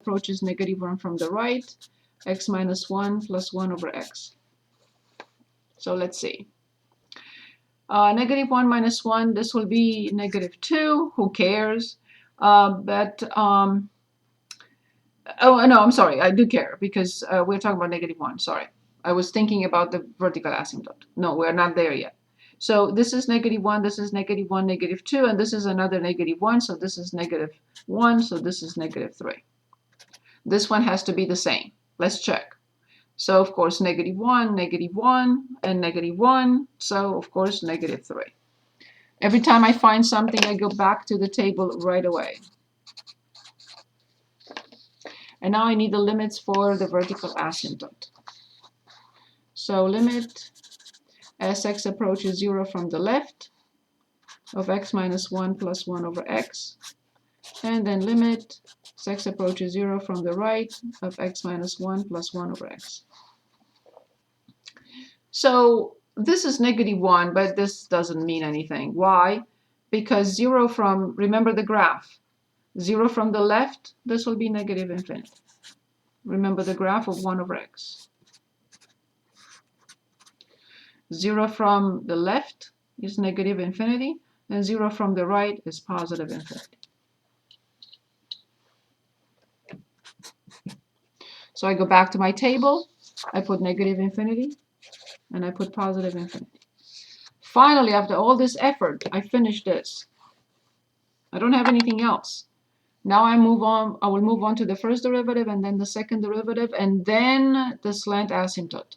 approaches -1 from the right, x minus 1 plus 1 over x. So let's see. -1 minus 1, this will be -2. Who cares? Oh, no, I'm sorry. I do care because we're talking about -1. Sorry. I was thinking about the vertical asymptote. No, we're not there yet. So this is -1, this is -1, -2, and this is another -1, so this is -1, so this is -3. This one has to be the same. Let's check. So of course -1, -1, and -1, so of course -3. Every time I find something, I go back to the table right away. And now I need the limits for the vertical asymptote. So limit as x approaches 0 from the left of x minus 1 plus 1 over x, and then limit as x approaches 0 from the right of x minus 1 plus 1 over x. So this is -1, but this doesn't mean anything. Why? Because 0 from, remember the graph, 0 from the left, this will be -infinity. Remember the graph of 1 over x. 0 from the left is -infinity, and 0 from the right is +infinity. So I go back to my table, I put -infinity, and I put +infinity. Finally, after all this effort, I finish this. I don't have anything else. Now I will move on to the first derivative, and then the second derivative, and then the slant asymptote.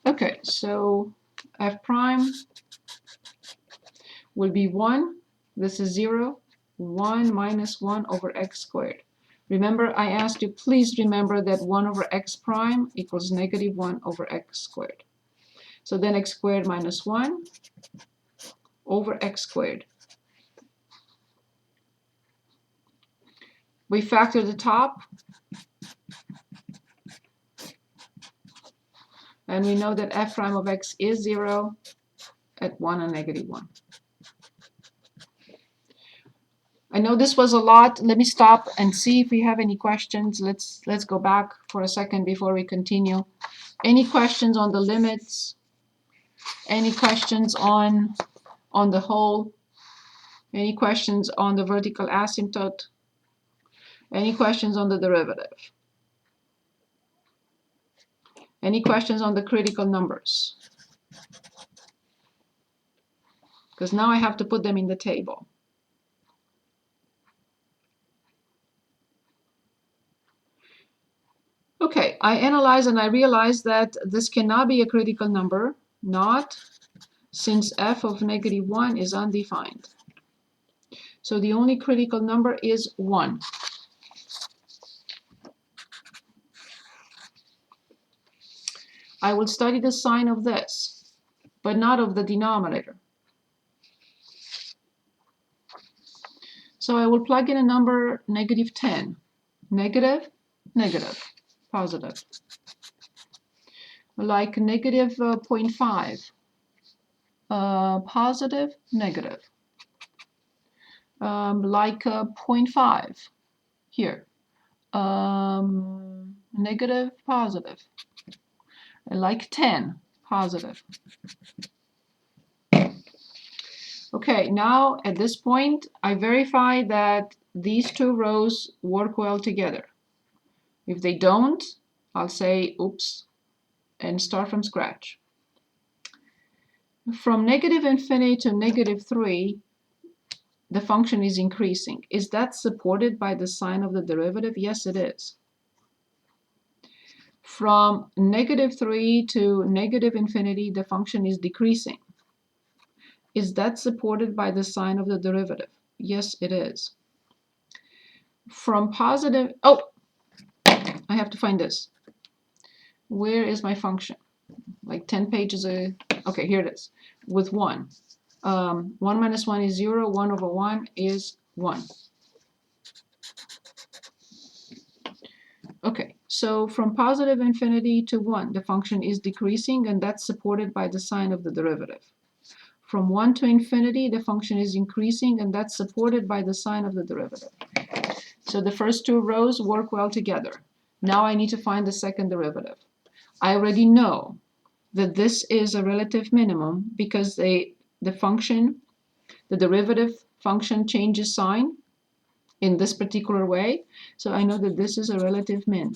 Okay, so f prime will be 1. This is 0. 1 minus 1 over x squared. Remember, I asked you, please remember that 1 over x prime equals -1 over x squared. So then x squared minus 1 over x squared. We factor the top, and we know that f prime of x is 0 at 1 and -1. I know this was a lot. Let me stop and see if we have any questions. Let's go back for a second before we continue. Any questions on the limits? Any questions on the whole? Any questions on the vertical asymptote? Any questions on the derivative? Any questions on the critical numbers? Because now I have to put them in the table. Okay, I analyze and I realize that this cannot be a critical number, not since f of -1 is undefined. So the only critical number is 1. I will study the sign of this, but not of the denominator. So I will plug in a number -10. Negative, negative, positive. Like -0.5. Positive, negative. Like 0.5 here. Negative, positive. Like 10, positive. Okay, now at this point, I verify that these two rows work well together. If they don't, I'll say oops and start from scratch. From -infinity to -3, the function is increasing. Is that supported by the sign of the derivative? Yes, it is. From -3 to -infinity, the function is decreasing. Is that supported by the sign of the derivative? Yes, it is. From positive, oh, I have to find this. Where is my function? Like 10 pages ago. Okay, here it is. With 1. 1 minus 1 is 0. 1 over 1 is 1. Okay, so from +infinity to 1, the function is decreasing, and that's supported by the sign of the derivative. From 1 to infinity, the function is increasing, and that's supported by the sign of the derivative. So the first two rows work well together. Now I need to find the second derivative. I already know that this is a relative minimum because the derivative function changes sign in this particular way. So I know that this is a relative min.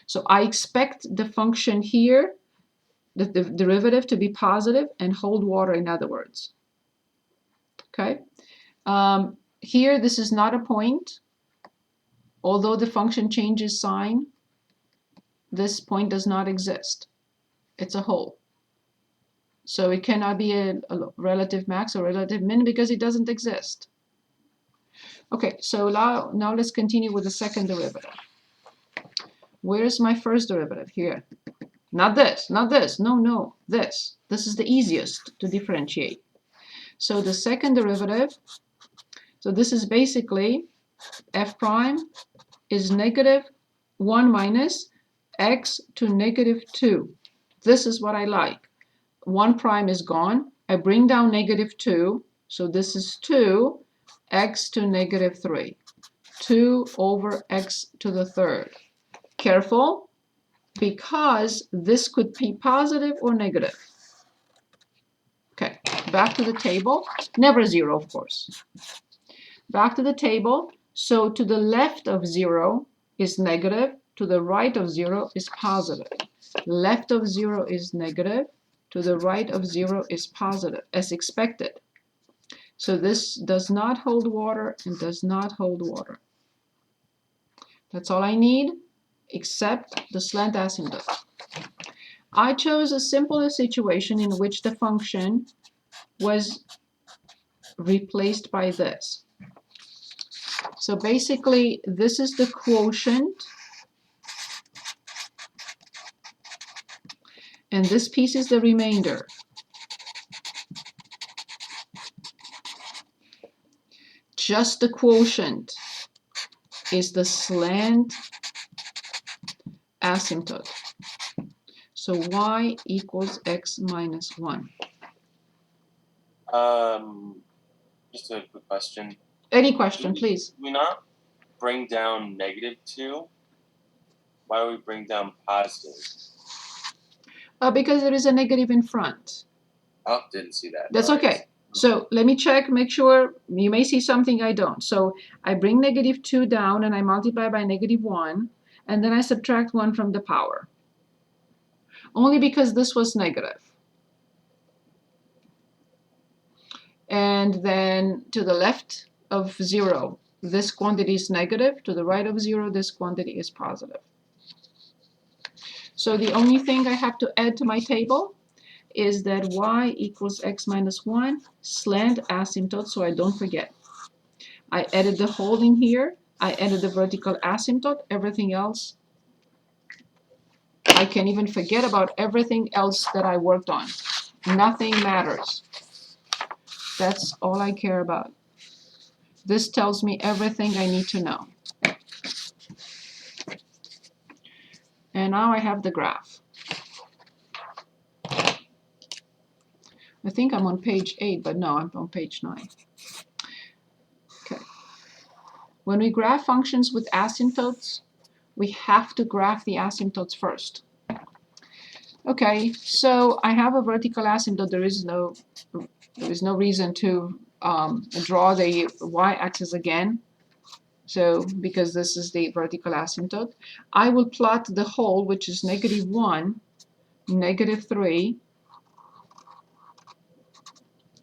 So I expect the function here, the derivative, to be positive and hold water, in other words. Okay. Here, this is not a point. Although the function changes sign, this point does not exist. It's a hole. So it cannot be a relative max or relative min because it doesn't exist. Okay, so now let's continue with the second derivative. Where's my first derivative? Here. Not this, not this. No, this. This is the easiest to differentiate. So the second derivative, so this is basically f prime is negative 1 minus x to negative 2. This is what I like. 1 prime is gone. I bring down negative 2. So this is 2 x to negative 3. 2 over x to the third. Careful, because this could be positive or negative. Okay, back to the table. Never 0, of course. Back to the table. So to the left of 0 is negative. To the right of 0 is positive. Left of 0 is negative. To the right of 0 is positive, as expected. So this does not hold water and does not hold water. That's all I need, except the slant asymptote. I chose a simpler situation in which the function was replaced by this. So basically, this is the quotient, and this piece is the remainder. Just the quotient is the slant asymptote. So y equals x minus 1. Just a quick question. Any question, please? Do we not bring down negative 2? Why do we bring down positive? Because there is a negative in front. Oh, didn't see that. That's okay. So let me check, make sure. You may see something I don't. So I bring negative 2 down and I multiply by negative 1, and then I subtract 1 from the power. Only because this was negative. And then to the left of 0, this quantity is negative. To the right of 0, this quantity is positive. So the only thing I have to add to my table is that y equals x minus 1 slant asymptote, so I don't forget. I added the hole in here. I added the vertical asymptote. Everything else, I can even forget about everything else that I worked on. Nothing matters. That's all I care about. This tells me everything I need to know. And now I have the graph. I think I'm on page 8, but no, I'm on page 9. Okay. When we graph functions with asymptotes, we have to graph the asymptotes first. Okay, so I have a vertical asymptote. There is no reason to draw the y-axis again. So because this is the vertical asymptote, I will plot the hole, which is negative 1, negative 3.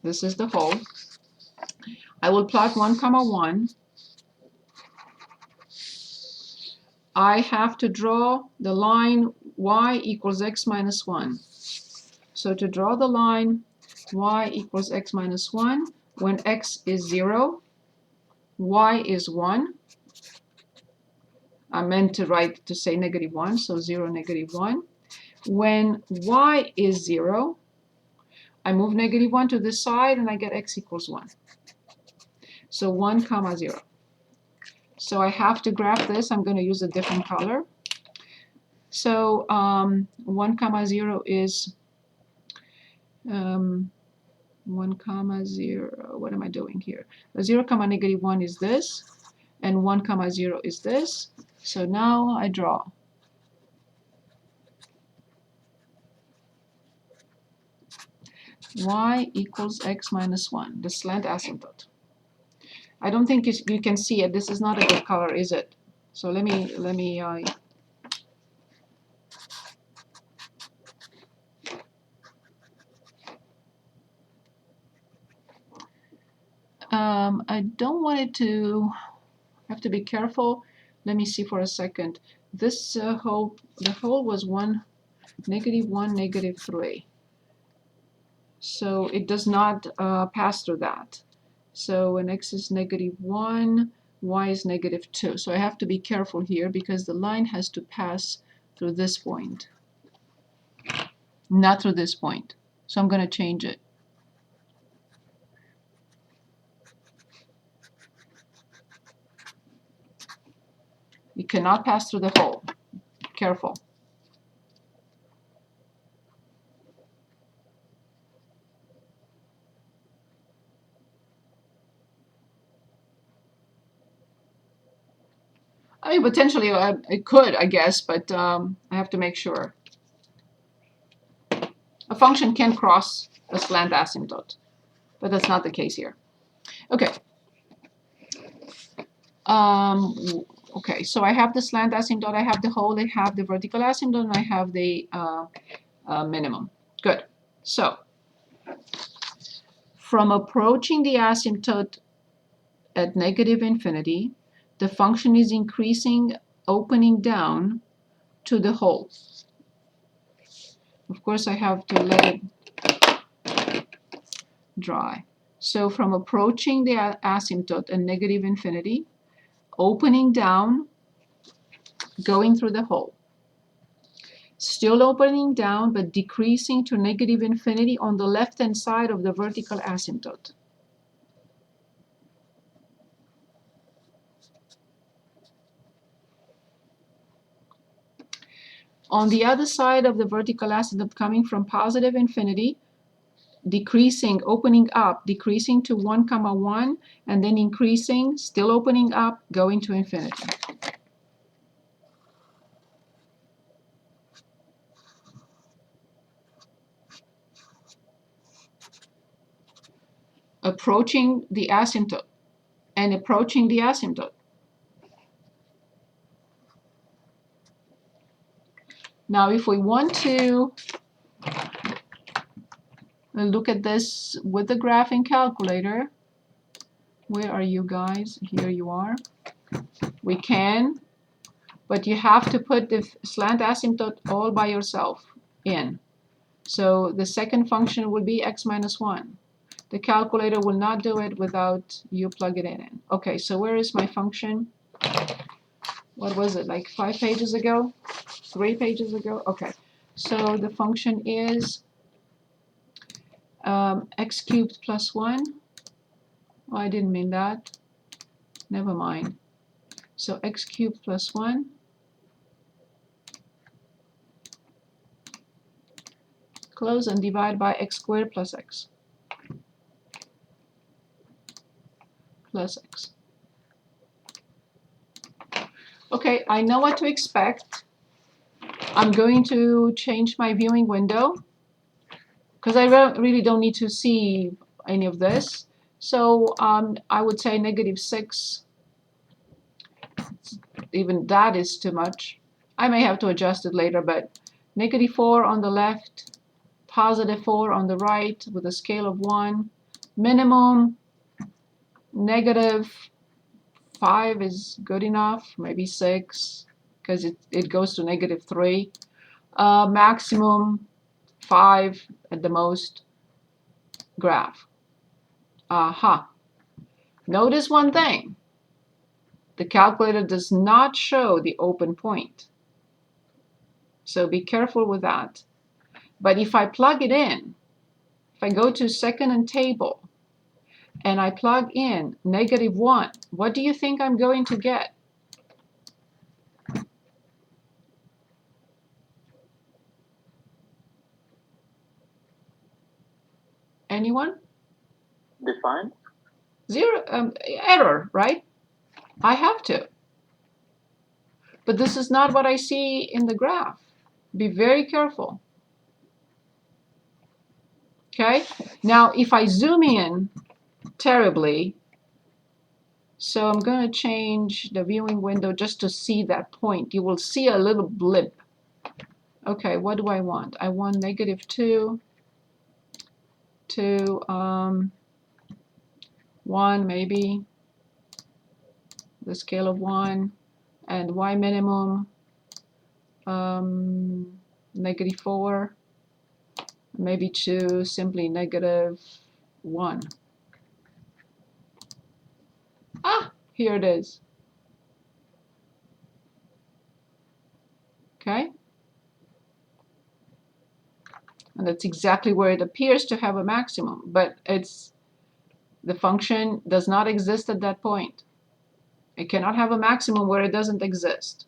This is the hole. I will plot 1, 1. I have to draw the line y equals x minus 1. So to draw the line y equals x minus 1, when x is 0, y is 1. I meant to say negative 1, so 0, negative 1. When y is 0, I move negative 1 to this side and I get x equals 1. So 1, 0. So I have to graph this. I'm going to use a different color. So 1, 0 is 1 comma 0. What am I doing here? 0 comma negative 1 is this, and 1 comma 0 is this. So now I draw. Y equals x minus 1, the slant asymptote. I don't think you can see it. This is not a good color, is it? So let me I don't want it to, I have to be careful. Let me see for a second. This the whole was 1, negative 1, negative 3. So it does not pass through that. So when x is negative 1, y is negative 2. So I have to be careful here because the line has to pass through this point, not through this point. So I'm going to change it. You cannot pass through the hole. Careful. I mean, potentially it could, I guess, but I have to make sure. A function can cross a slant asymptote, but that's not the case here. Okay. Okay, so I have the slant asymptote, I have the hole, I have the vertical asymptote, and I have the minimum. Good. So from approaching the asymptote at negative infinity, the function is increasing, opening down to the hole. Of course, I have to let it dry. So from approaching the asymptote at negative infinity, opening down, going through the hole. Still opening down, but decreasing to negative infinity on the left-hand side of the vertical asymptote. On the other side of the vertical asymptote, coming from positive infinity, decreasing, opening up, decreasing to 1 comma 1, and then increasing, still opening up, going to infinity. Approaching the asymptote and approaching the asymptote. Now, if we want to look at this with the graphing calculator, where are you guys? Here you are. We can, but you have to put the slant asymptote all by yourself in. So the second function will be x minus 1. The calculator will not do it without you plug it in. Okay, so where is my function? What was it, like 5 pages ago? 3 pages ago? Okay, so the function is x cubed plus 1. Oh, I didn't mean that. Never mind. So x cubed plus 1 close and divide by x squared plus x. Plus x. Okay, I know what to expect. I'm going to change my viewing window because I really don't need to see any of this. So I would say negative 6. Even that is too much. I may have to adjust it later, but negative 4 on the left, positive 4 on the right with a scale of 1. Minimum, negative 5 is good enough, maybe 6, because it goes to negative 3. Maximum 5 at the most. Graph. Aha. Notice one thing. The calculator does not show the open point. So be careful with that. But if I plug it in, if I go to second and table, and I plug in negative 1, what do you think I'm going to get? Anyone? Define? Zero, error, right? I have to. But this is not what I see in the graph. Be very careful. Okay? Now, if I zoom in terribly, so I'm going to change the viewing window just to see that point. You will see a little blip. Okay, what do I want? I want -2 to 1, maybe, the scale of 1, and y minimum -4, maybe 2, simply -1. Ah, here it is. Okay? And that's exactly where it appears to have a maximum, but the function does not exist at that point. It cannot have a maximum where it doesn't exist.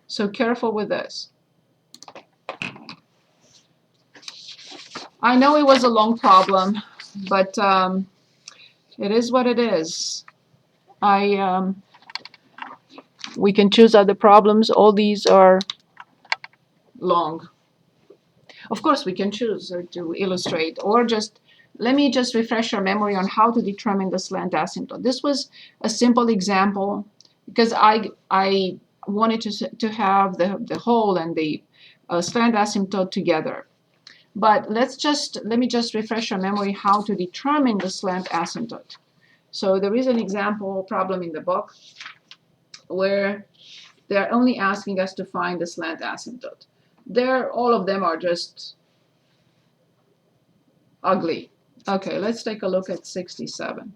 So careful with this. I know it was a long problem, but it is what it is. We can choose other problems. All these are long. Of course, we can choose to illustrate, or just let me just refresh your memory on how to determine the slant asymptote. This was a simple example because I wanted to have the whole and the slant asymptote together. But let me just refresh your memory how to determine the slant asymptote. So there is an example problem in the book where they're only asking us to find the slant asymptote. All of them are just ugly. Okay, let's take a look at 67.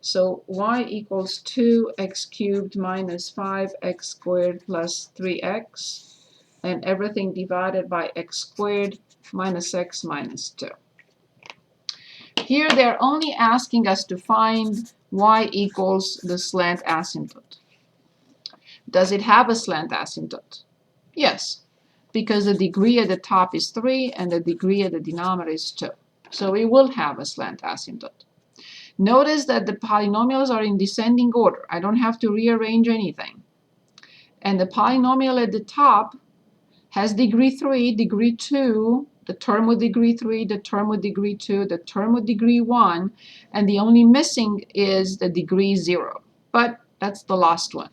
So y equals 2x cubed minus 5x squared plus 3x, and everything divided by x squared minus x minus 2. Here they're only asking us to find y equals the slant asymptote. Does it have a slant asymptote? Yes, because the degree at the top is 3 and the degree at the denominator is 2. So it will have a slant asymptote. Notice that the polynomials are in descending order. I don't have to rearrange anything. And the polynomial at the top has degree 3, degree 2, the term with degree 3, the term with degree 2, the term with degree 1, and the only missing is the degree 0. But that's the last one.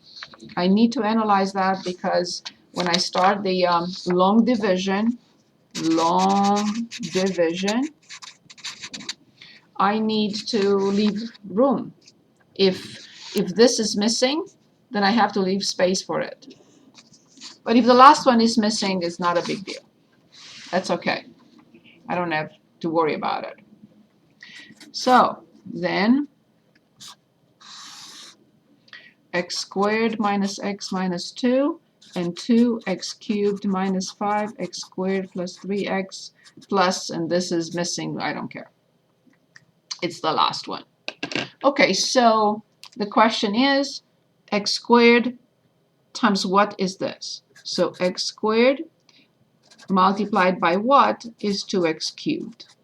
I need to analyze that because when I start the long division, I need to leave room. If this is missing, then I have to leave space for it. But if the last one is missing, it's not a big deal. That's okay. I don't have to worry about it. So then x squared minus x minus 2 and 2x cubed minus 5x squared plus 3x plus, and this is missing, I don't care. It's the last one. Okay, so the question is x squared times what is this? So x squared multiplied by what is 2x cubed?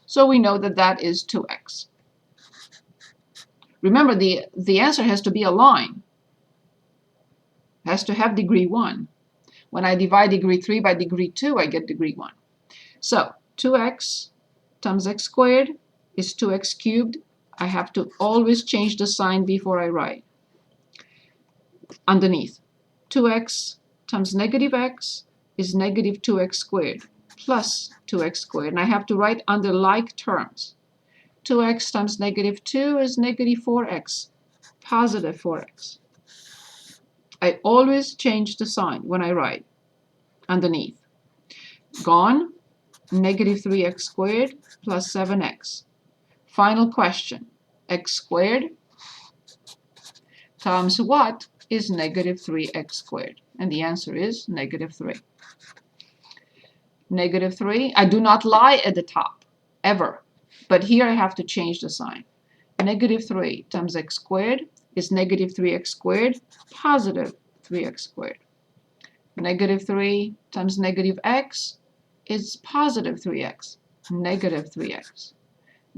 So we know that that is 2x. Remember, the answer has to be a line. It has to have degree 1. When I divide degree 3 by degree 2, I get degree 1. So 2x times x squared is 2x cubed. I have to always change the sign before I write. Underneath, 2x times negative x is negative 2x squared plus 2x squared. And I have to write under like terms. 2x times negative 2 is negative 4x, positive 4x. I always change the sign when I write underneath. Gone, negative 3x squared plus 7x. Final question, x squared times what is negative 3x squared? And the answer is negative 3. Negative 3, I do not lie at the top, ever. But here I have to change the sign. Negative 3 times x squared is negative 3x squared, positive 3x squared. Negative 3 times negative x is positive 3x, negative 3x.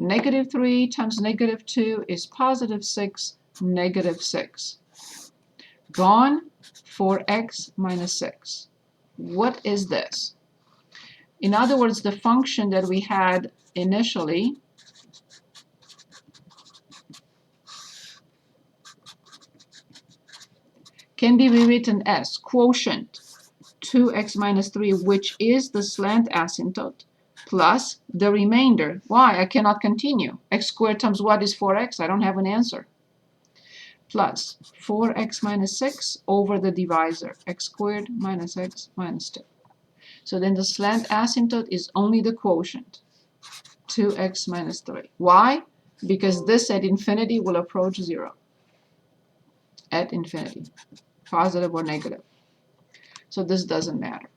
Negative 3 times negative 2 is positive 6, negative 6. Gone, 4x minus 6. What is this? In other words, the function that we had initially can be rewritten as quotient 2x minus 3, which is the slant asymptote, plus the remainder. Why? I cannot continue. X squared times what is 4x? I don't have an answer. Plus 4x minus 6 over the divisor, x squared minus x minus 2. So then the slant asymptote is only the quotient, 2x minus 3. Why? Because this at infinity will approach 0. At infinity, positive or negative. So this doesn't matter.